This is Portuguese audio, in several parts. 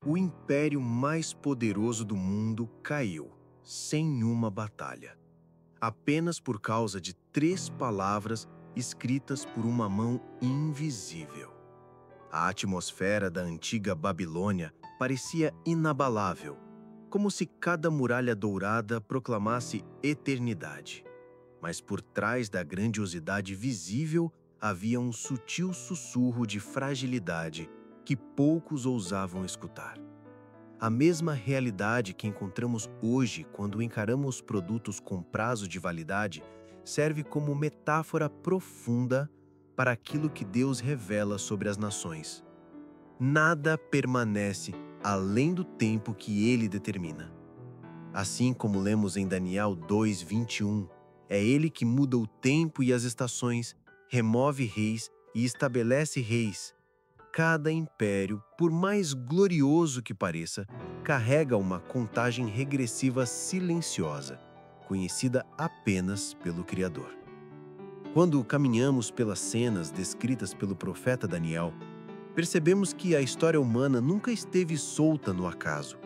O império mais poderoso do mundo caiu, sem uma batalha. Apenas por causa de 3 palavras escritas por uma mão invisível. A atmosfera da antiga Babilônia parecia inabalável, como se cada muralha dourada proclamasse eternidade. Mas por trás da grandiosidade visível havia um sutil sussurro de fragilidade que poucos ousavam escutar. A mesma realidade que encontramos hoje quando encaramos produtos com prazo de validade serve como metáfora profunda para aquilo que Deus revela sobre as nações. Nada permanece além do tempo que Ele determina. Assim como lemos em Daniel 2:21, é Ele que muda o tempo e as estações, remove reis e estabelece reis. Cada império, por mais glorioso que pareça, carrega uma contagem regressiva silenciosa, conhecida apenas pelo Criador. Quando caminhamos pelas cenas descritas pelo profeta Daniel, percebemos que a história humana nunca esteve solta no acaso.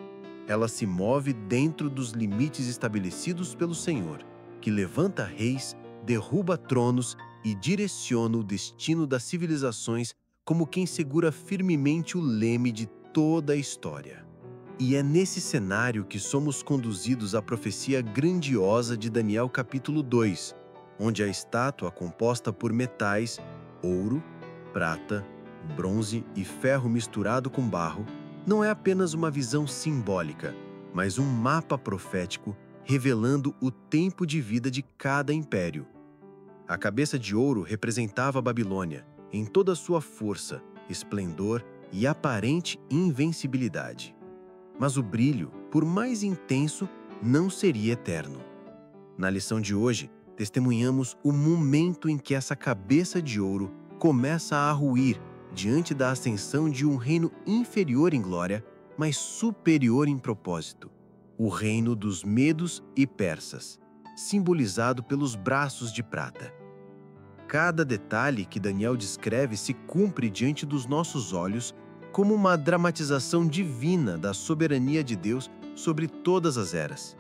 Ela se move dentro dos limites estabelecidos pelo Senhor, que levanta reis, derruba tronos e direciona o destino das civilizações como quem segura firmemente o leme de toda a história. E é nesse cenário que somos conduzidos à profecia grandiosa de Daniel capítulo 2, onde a estátua composta por metais, ouro, prata, bronze e ferro misturado com barro, não é apenas uma visão simbólica, mas um mapa profético revelando o tempo de vida de cada império. A cabeça de ouro representava a Babilônia, em toda a sua força, esplendor e aparente invencibilidade. Mas o brilho, por mais intenso, não seria eterno. Na lição de hoje, testemunhamos o momento em que essa cabeça de ouro começa a ruir diante da ascensão de um reino inferior em glória, mas superior em propósito, o reino dos Medos e Persas, simbolizado pelos braços de prata. Cada detalhe que Daniel descreve se cumpre diante dos nossos olhos como uma dramatização divina da soberania de Deus sobre todas as eras.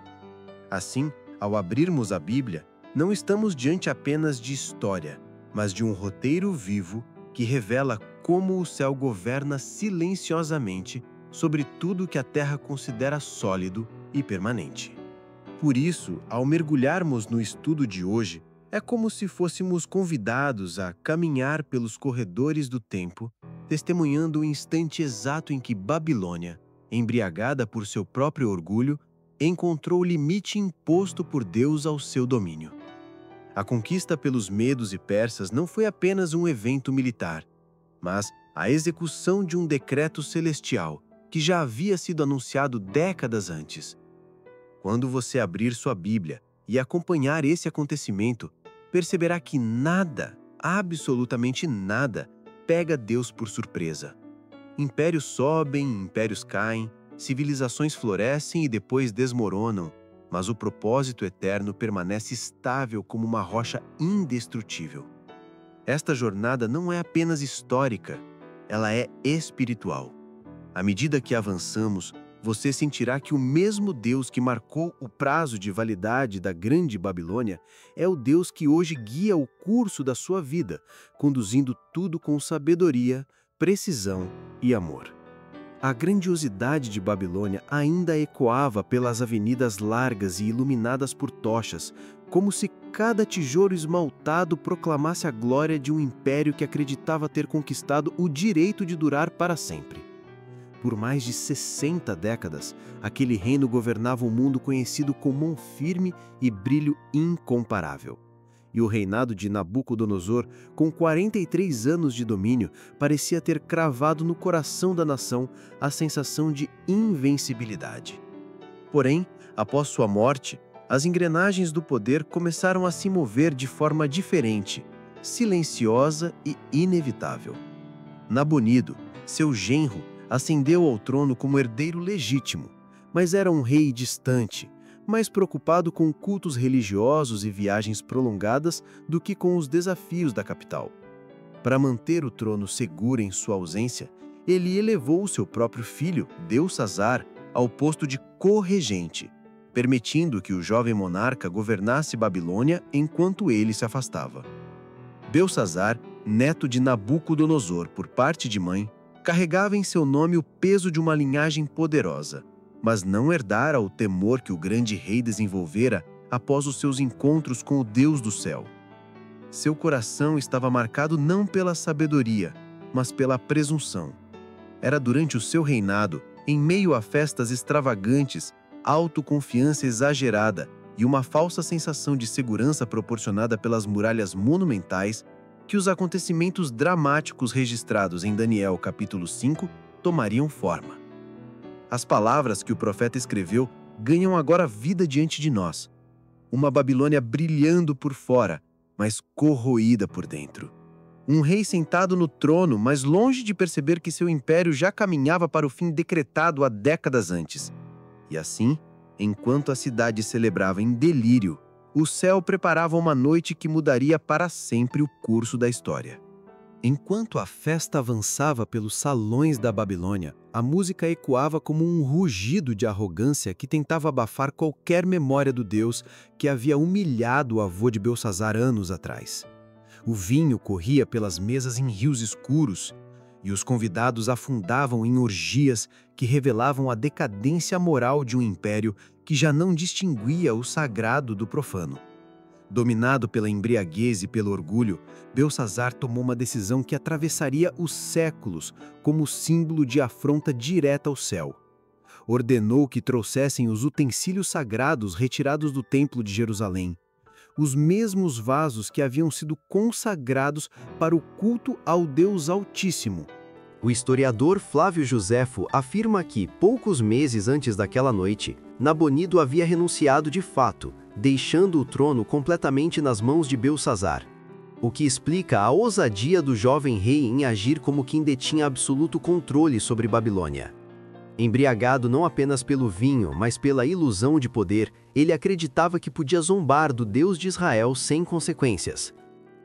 Assim, ao abrirmos a Bíblia, não estamos diante apenas de história, mas de um roteiro vivo que revela como o céu governa silenciosamente sobre tudo que a terra considera sólido e permanente. Por isso, ao mergulharmos no estudo de hoje, é como se fôssemos convidados a caminhar pelos corredores do tempo, testemunhando o instante exato em que Babilônia, embriagada por seu próprio orgulho, encontrou o limite imposto por Deus ao seu domínio. A conquista pelos medos e persas não foi apenas um evento militar, mas a execução de um decreto celestial que já havia sido anunciado décadas antes. Quando você abrir sua Bíblia e acompanhar esse acontecimento, perceberá que nada, absolutamente nada, pega Deus por surpresa. Impérios sobem, impérios caem, civilizações florescem e depois desmoronam, mas o propósito eterno permanece estável como uma rocha indestrutível. Esta jornada não é apenas histórica, ela é espiritual. À medida que avançamos, você sentirá que o mesmo Deus que marcou o prazo de validade da grande Babilônia é o Deus que hoje guia o curso da sua vida, conduzindo tudo com sabedoria, precisão e amor. A grandiosidade de Babilônia ainda ecoava pelas avenidas largas e iluminadas por tochas, como se cada tijolo esmaltado proclamasse a glória de um império que acreditava ter conquistado o direito de durar para sempre. Por mais de 60 décadas, aquele reino governava um mundo conhecido com mão firme e brilho incomparável. E o reinado de Nabucodonosor, com 43 anos de domínio, parecia ter cravado no coração da nação a sensação de invencibilidade. Porém, após sua morte, as engrenagens do poder começaram a se mover de forma diferente, silenciosa e inevitável. Nabonido, seu genro, ascendeu ao trono como herdeiro legítimo, mas era um rei distante, mais preocupado com cultos religiosos e viagens prolongadas do que com os desafios da capital. Para manter o trono seguro em sua ausência, ele elevou o seu próprio filho, Belsazzar, ao posto de co-regente, permitindo que o jovem monarca governasse Babilônia enquanto ele se afastava. Belsazzar, neto de Nabucodonosor por parte de mãe, carregava em seu nome o peso de uma linhagem poderosa, mas não herdara o temor que o grande rei desenvolvera após os seus encontros com o Deus do céu. Seu coração estava marcado não pela sabedoria, mas pela presunção. Era durante o seu reinado, em meio a festas extravagantes, autoconfiança exagerada e uma falsa sensação de segurança proporcionada pelas muralhas monumentais, que os acontecimentos dramáticos registrados em Daniel capítulo 5 tomariam forma. As palavras que o profeta escreveu ganham agora vida diante de nós. Uma Babilônia brilhando por fora, mas corroída por dentro. Um rei sentado no trono, mas longe de perceber que seu império já caminhava para o fim decretado há décadas antes. E assim, enquanto a cidade celebrava em delírio, o céu preparava uma noite que mudaria para sempre o curso da história. Enquanto a festa avançava pelos salões da Babilônia, a música ecoava como um rugido de arrogância que tentava abafar qualquer memória do Deus que havia humilhado o avô de Belsazzar anos atrás. O vinho corria pelas mesas em rios escuros, e os convidados afundavam em orgias que revelavam a decadência moral de um império que já não distinguia o sagrado do profano. Dominado pela embriaguez e pelo orgulho, Belsazzar tomou uma decisão que atravessaria os séculos como símbolo de afronta direta ao céu. Ordenou que trouxessem os utensílios sagrados retirados do Templo de Jerusalém, os mesmos vasos que haviam sido consagrados para o culto ao Deus Altíssimo. O historiador Flávio Joséfo afirma que, poucos meses antes daquela noite, Nabonido havia renunciado de fato, deixando o trono completamente nas mãos de Belsazzar, o que explica a ousadia do jovem rei em agir como quem detinha absoluto controle sobre Babilônia. Embriagado não apenas pelo vinho, mas pela ilusão de poder, ele acreditava que podia zombar do Deus de Israel sem consequências.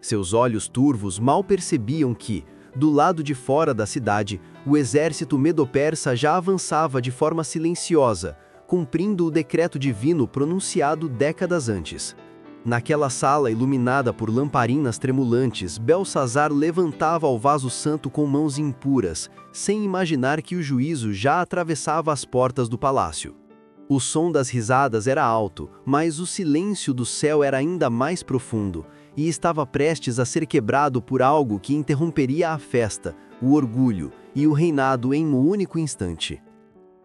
Seus olhos turvos mal percebiam que, do lado de fora da cidade, o exército medo-persa já avançava de forma silenciosa, cumprindo o decreto divino pronunciado décadas antes. Naquela sala iluminada por lamparinas tremulantes, Belsazzar levantava o vaso santo com mãos impuras, sem imaginar que o juízo já atravessava as portas do palácio. O som das risadas era alto, mas o silêncio do céu era ainda mais profundo, e estava prestes a ser quebrado por algo que interromperia a festa, o orgulho e o reinado em um único instante.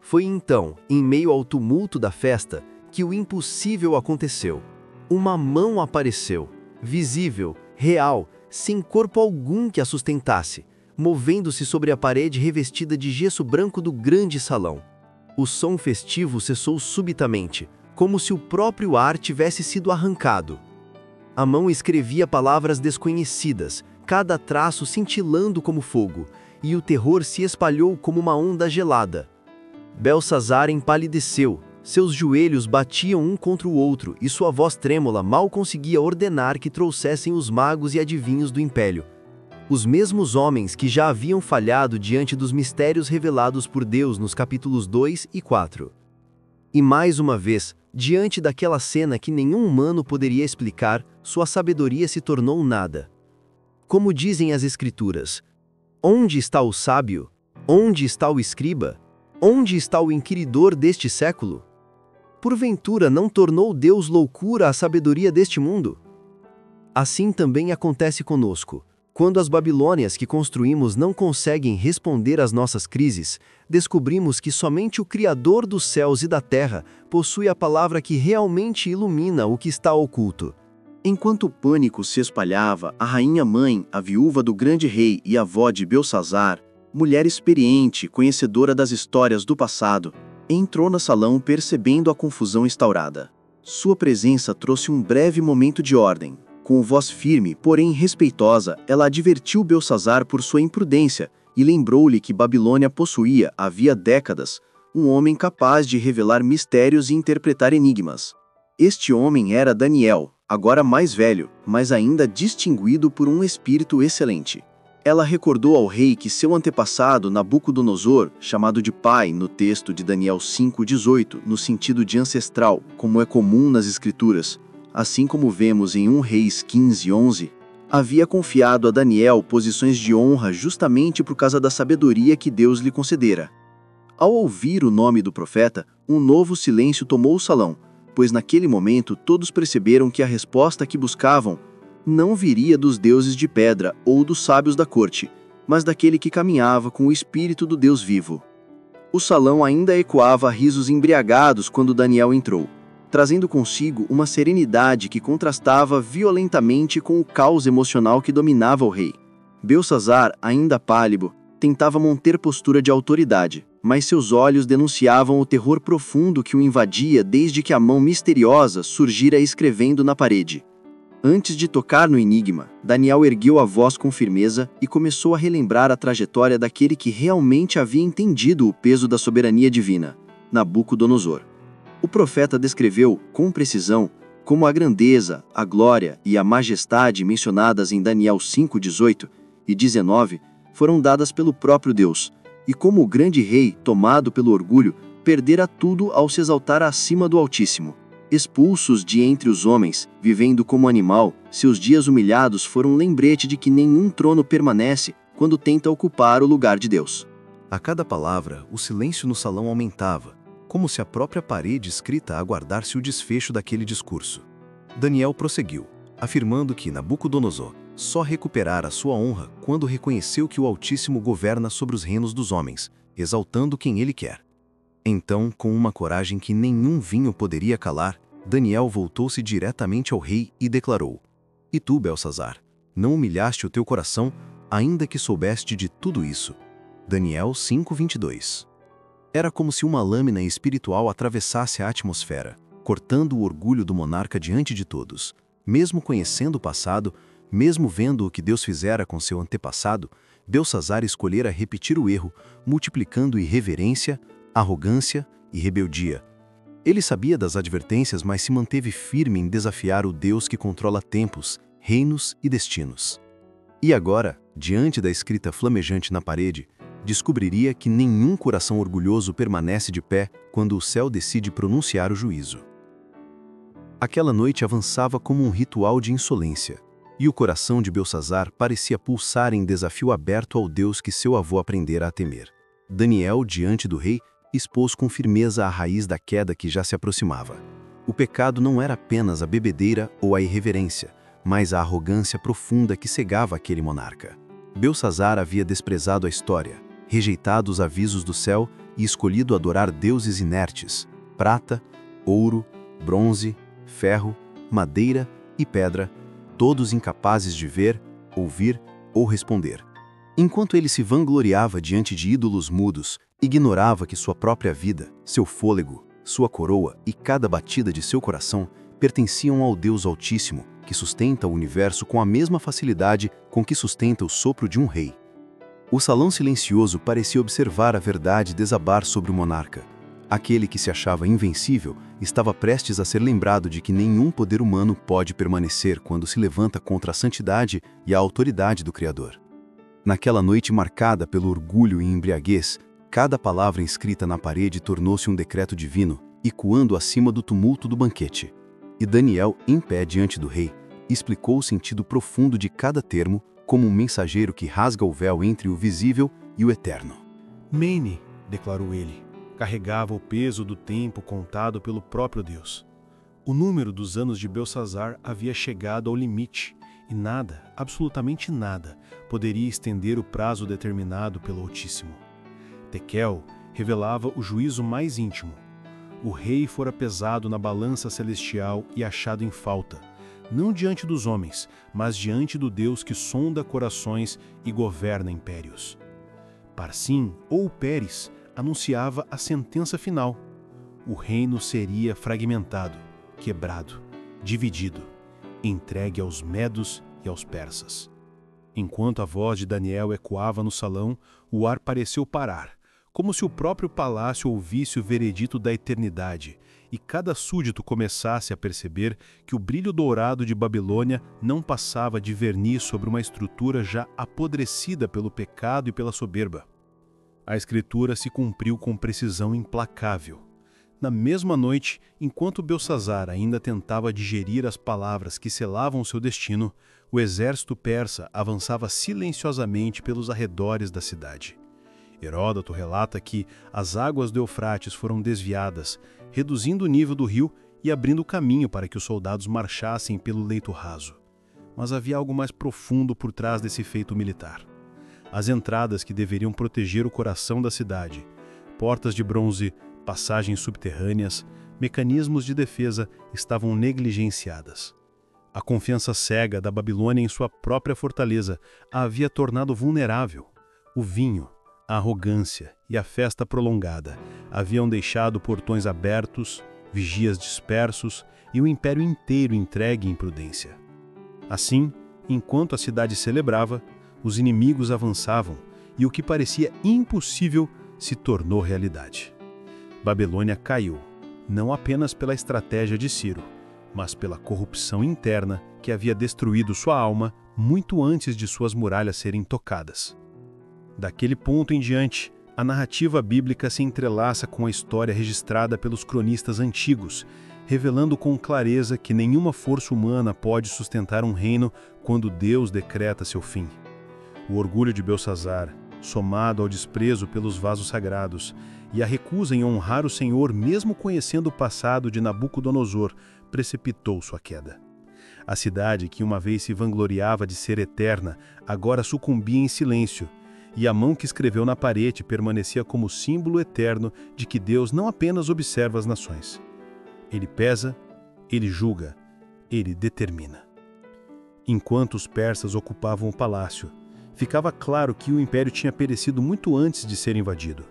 Foi então, em meio ao tumulto da festa, que o impossível aconteceu. Uma mão apareceu, visível, real, sem corpo algum que a sustentasse, movendo-se sobre a parede revestida de gesso branco do grande salão. O som festivo cessou subitamente, como se o próprio ar tivesse sido arrancado. A mão escrevia palavras desconhecidas, cada traço cintilando como fogo, e o terror se espalhou como uma onda gelada. Belsazzar empalideceu, seus joelhos batiam um contra o outro e sua voz trêmula mal conseguia ordenar que trouxessem os magos e adivinhos do império. Os mesmos homens que já haviam falhado diante dos mistérios revelados por Deus nos capítulos 2 e 4. E mais uma vez, diante daquela cena que nenhum humano poderia explicar, sua sabedoria se tornou nada. Como dizem as Escrituras: onde está o sábio? Onde está o escriba? Onde está o inquiridor deste século? Porventura não tornou Deus loucura a sabedoria deste mundo? Assim também acontece conosco. Quando as Babilônias que construímos não conseguem responder às nossas crises, descobrimos que somente o Criador dos céus e da terra possui a palavra que realmente ilumina o que está oculto. Enquanto o pânico se espalhava, a rainha-mãe, a viúva do grande rei e avó de Belsazzar, mulher experiente, conhecedora das histórias do passado, entrou no salão percebendo a confusão instaurada. Sua presença trouxe um breve momento de ordem. Com voz firme, porém respeitosa, ela advertiu Belsazzar por sua imprudência e lembrou-lhe que Babilônia possuía, havia décadas, um homem capaz de revelar mistérios e interpretar enigmas. Este homem era Daniel, agora mais velho, mas ainda distinguido por um espírito excelente. Ela recordou ao rei que seu antepassado, Nabucodonosor, chamado de pai no texto de Daniel 5:18, no sentido de ancestral, como é comum nas escrituras, assim como vemos em 1 Reis 15:11, havia confiado a Daniel posições de honra justamente por causa da sabedoria que Deus lhe concedera. Ao ouvir o nome do profeta, um novo silêncio tomou o salão, pois naquele momento todos perceberam que a resposta que buscavam não viria dos deuses de pedra ou dos sábios da corte, mas daquele que caminhava com o espírito do Deus vivo. O salão ainda ecoava a risos embriagados quando Daniel entrou, trazendo consigo uma serenidade que contrastava violentamente com o caos emocional que dominava o rei. Belsassar, ainda pálido, tentava manter postura de autoridade, mas seus olhos denunciavam o terror profundo que o invadia desde que a mão misteriosa surgira escrevendo na parede. Antes de tocar no enigma, Daniel ergueu a voz com firmeza e começou a relembrar a trajetória daquele que realmente havia entendido o peso da soberania divina, Nabucodonosor. O profeta descreveu, com precisão, como a grandeza, a glória e a majestade mencionadas em Daniel 5:18 e 19 foram dadas pelo próprio Deus, e como o grande rei, tomado pelo orgulho, perdera tudo ao se exaltar acima do Altíssimo. Expulsos de entre os homens, vivendo como animal, seus dias humilhados foram um lembrete de que nenhum trono permanece quando tenta ocupar o lugar de Deus. A cada palavra, o silêncio no salão aumentava, como se a própria parede escrita aguardasse o desfecho daquele discurso. Daniel prosseguiu, afirmando que Nabucodonosor só recuperara sua honra quando reconheceu que o Altíssimo governa sobre os reinos dos homens, exaltando quem ele quer. Então, com uma coragem que nenhum vinho poderia calar, Daniel voltou-se diretamente ao rei e declarou: E tu, Belsassar, não humilhaste o teu coração, ainda que soubeste de tudo isso? Daniel 5:22. Era como se uma lâmina espiritual atravessasse a atmosfera, cortando o orgulho do monarca diante de todos. Mesmo conhecendo o passado, mesmo vendo o que Deus fizera com seu antepassado, Belsassar escolhera repetir o erro, multiplicando irreverência, arrogância e rebeldia. Ele sabia das advertências, mas se manteve firme em desafiar o Deus que controla tempos, reinos e destinos. E agora, diante da escrita flamejante na parede, descobriria que nenhum coração orgulhoso permanece de pé quando o céu decide pronunciar o juízo. Aquela noite avançava como um ritual de insolência, e o coração de Belsassar parecia pulsar em desafio aberto ao Deus que seu avô aprendera a temer. Daniel, diante do rei, expôs com firmeza a raiz da queda que já se aproximava. O pecado não era apenas a bebedeira ou a irreverência, mas a arrogância profunda que cegava aquele monarca. Belsassar havia desprezado a história, rejeitado os avisos do céu e escolhido adorar deuses inertes, prata, ouro, bronze, ferro, madeira e pedra, todos incapazes de ver, ouvir ou responder. Enquanto ele se vangloriava diante de ídolos mudos, ignorava que sua própria vida, seu fôlego, sua coroa e cada batida de seu coração pertenciam ao Deus Altíssimo, que sustenta o universo com a mesma facilidade com que sustenta o sopro de um rei. O salão silencioso parecia observar a verdade desabar sobre o monarca. Aquele que se achava invencível estava prestes a ser lembrado de que nenhum poder humano pode permanecer quando se levanta contra a santidade e a autoridade do Criador. Naquela noite marcada pelo orgulho e embriaguez, cada palavra inscrita na parede tornou-se um decreto divino, ecoando acima do tumulto do banquete. E Daniel, em pé diante do rei, explicou o sentido profundo de cada termo, como um mensageiro que rasga o véu entre o visível e o eterno. Mene, declarou ele, carregava o peso do tempo contado pelo próprio Deus. O número dos anos de Belsassar havia chegado ao limite, e nada, absolutamente nada, poderia estender o prazo determinado pelo Altíssimo. Tekel revelava o juízo mais íntimo. O rei fora pesado na balança celestial e achado em falta, não diante dos homens, mas diante do Deus que sonda corações e governa impérios. Parsim, ou Pérez, anunciava a sentença final. O reino seria fragmentado, quebrado, dividido, entregue aos medos e aos persas. Enquanto a voz de Daniel ecoava no salão, o ar pareceu parar, como se o próprio palácio ouvisse o veredito da eternidade e cada súdito começasse a perceber que o brilho dourado de Babilônia não passava de verniz sobre uma estrutura já apodrecida pelo pecado e pela soberba. A escritura se cumpriu com precisão implacável. Na mesma noite, enquanto Belsazzar ainda tentava digerir as palavras que selavam seu destino, o exército persa avançava silenciosamente pelos arredores da cidade. Heródoto relata que as águas do Eufrates foram desviadas, reduzindo o nível do rio e abrindo caminho para que os soldados marchassem pelo leito raso. Mas havia algo mais profundo por trás desse feito militar. As entradas que deveriam proteger o coração da cidade, portas de bronze, passagens subterrâneas, mecanismos de defesa estavam negligenciadas. A confiança cega da Babilônia em sua própria fortaleza a havia tornado vulnerável. O vinho, a arrogância e a festa prolongada haviam deixado portões abertos, vigias dispersos e o império inteiro entregue à imprudência. Assim, enquanto a cidade celebrava, os inimigos avançavam e o que parecia impossível se tornou realidade. Babilônia caiu, não apenas pela estratégia de Ciro, mas pela corrupção interna que havia destruído sua alma muito antes de suas muralhas serem tocadas. Daquele ponto em diante, a narrativa bíblica se entrelaça com a história registrada pelos cronistas antigos, revelando com clareza que nenhuma força humana pode sustentar um reino quando Deus decreta seu fim. O orgulho de Belsazzar, somado ao desprezo pelos vasos sagrados e a recusa em honrar o Senhor mesmo conhecendo o passado de Nabucodonosor, precipitou sua queda. A cidade que uma vez se vangloriava de ser eterna, agora sucumbia em silêncio, e a mão que escreveu na parede permanecia como símbolo eterno de que Deus não apenas observa as nações. Ele pesa, ele julga, ele determina. Enquanto os persas ocupavam o palácio, ficava claro que o império tinha perecido muito antes de ser invadido.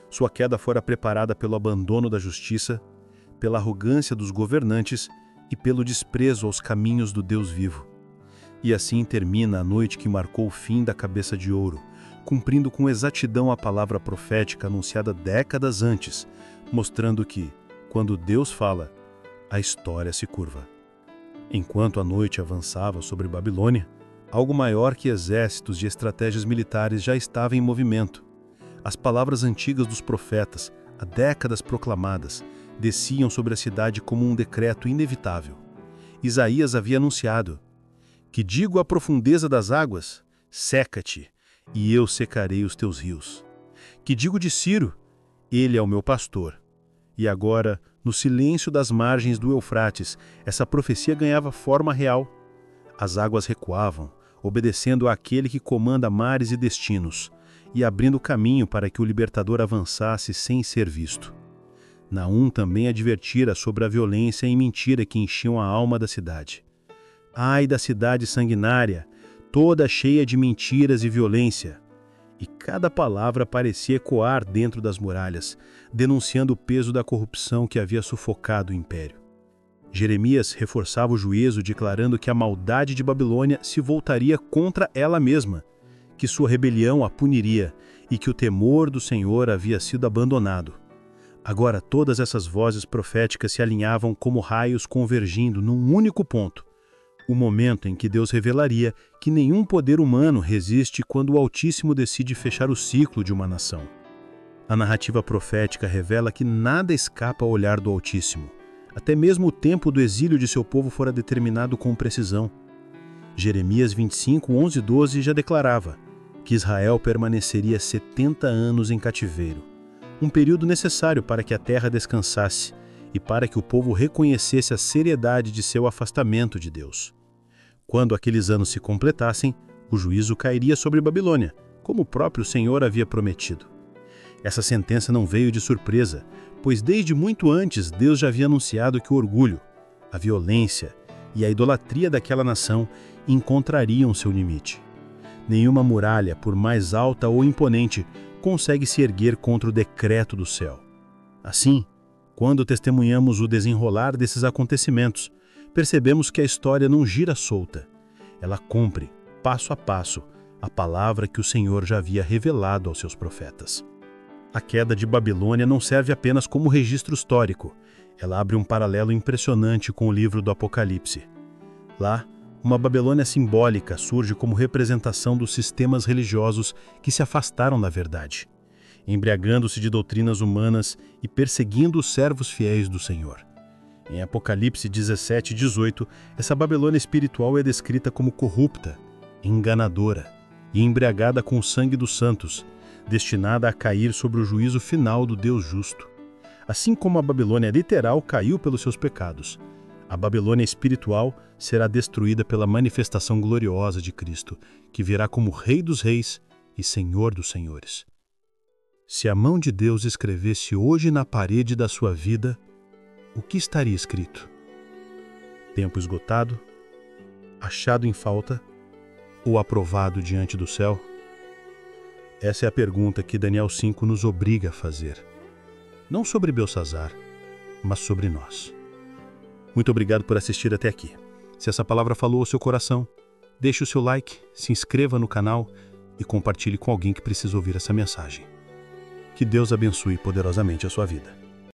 Sua queda fora preparada pelo abandono da justiça, pela arrogância dos governantes e pelo desprezo aos caminhos do Deus vivo. E assim termina a noite que marcou o fim da cabeça de ouro, cumprindo com exatidão a palavra profética anunciada décadas antes, mostrando que, quando Deus fala, a história se curva. Enquanto a noite avançava sobre Babilônia, algo maior que exércitos e estratégias militares já estava em movimento. As palavras antigas dos profetas, há décadas proclamadas, desciam sobre a cidade como um decreto inevitável. Isaías havia anunciado: "Que digo à profundeza das águas, seca-te, e eu secarei os teus rios. Que digo de Ciro, ele é o meu pastor." E agora, no silêncio das margens do Eufrates, essa profecia ganhava forma real. As águas recuavam, obedecendo àquele que comanda mares e destinos, e abrindo caminho para que o libertador avançasse sem ser visto. Naum também advertira sobre a violência e mentira que enchiam a alma da cidade. Ai da cidade sanguinária, toda cheia de mentiras e violência. E cada palavra parecia ecoar dentro das muralhas, denunciando o peso da corrupção que havia sufocado o império. Jeremias reforçava o juízo, declarando que a maldade de Babilônia se voltaria contra ela mesma, que sua rebelião a puniria e que o temor do Senhor havia sido abandonado. Agora todas essas vozes proféticas se alinhavam como raios convergindo num único ponto: o momento em que Deus revelaria que nenhum poder humano resiste quando o Altíssimo decide fechar o ciclo de uma nação. A narrativa profética revela que nada escapa ao olhar do Altíssimo. Até mesmo o tempo do exílio de seu povo fora determinado com precisão. Jeremias 25, 11 e 12 já declarava que Israel permaneceria 70 anos em cativeiro, um período necessário para que a terra descansasse e para que o povo reconhecesse a seriedade de seu afastamento de Deus. Quando aqueles anos se completassem, o juízo cairia sobre Babilônia, como o próprio Senhor havia prometido. Essa sentença não veio de surpresa, pois desde muito antes Deus já havia anunciado que o orgulho, a violência e a idolatria daquela nação encontrariam seu limite. Nenhuma muralha, por mais alta ou imponente, consegue se erguer contra o decreto do céu. Assim, quando testemunhamos o desenrolar desses acontecimentos, percebemos que a história não gira solta. Ela cumpre, passo a passo, a palavra que o Senhor já havia revelado aos seus profetas. A queda de Babilônia não serve apenas como registro histórico, ela abre um paralelo impressionante com o livro do Apocalipse. Lá, uma Babilônia simbólica surge como representação dos sistemas religiosos que se afastaram da verdade, embriagando-se de doutrinas humanas e perseguindo os servos fiéis do Senhor. Em Apocalipse 17 e 18, essa Babilônia espiritual é descrita como corrupta, enganadora e embriagada com o sangue dos santos, destinada a cair sobre o juízo final do Deus justo. Assim como a Babilônia literal caiu pelos seus pecados, a Babilônia espiritual será destruída pela manifestação gloriosa de Cristo, que virá como Rei dos Reis e Senhor dos Senhores. Se a mão de Deus escrevesse hoje na parede da sua vida, o que estaria escrito? Tempo esgotado? Achado em falta? Ou aprovado diante do céu? Essa é a pergunta que Daniel 5 nos obriga a fazer. Não sobre Belsazar, mas sobre nós. Muito obrigado por assistir até aqui. Se essa palavra falou ao seu coração, deixe o seu like, se inscreva no canal e compartilhe com alguém que precisa ouvir essa mensagem. Que Deus abençoe poderosamente a sua vida.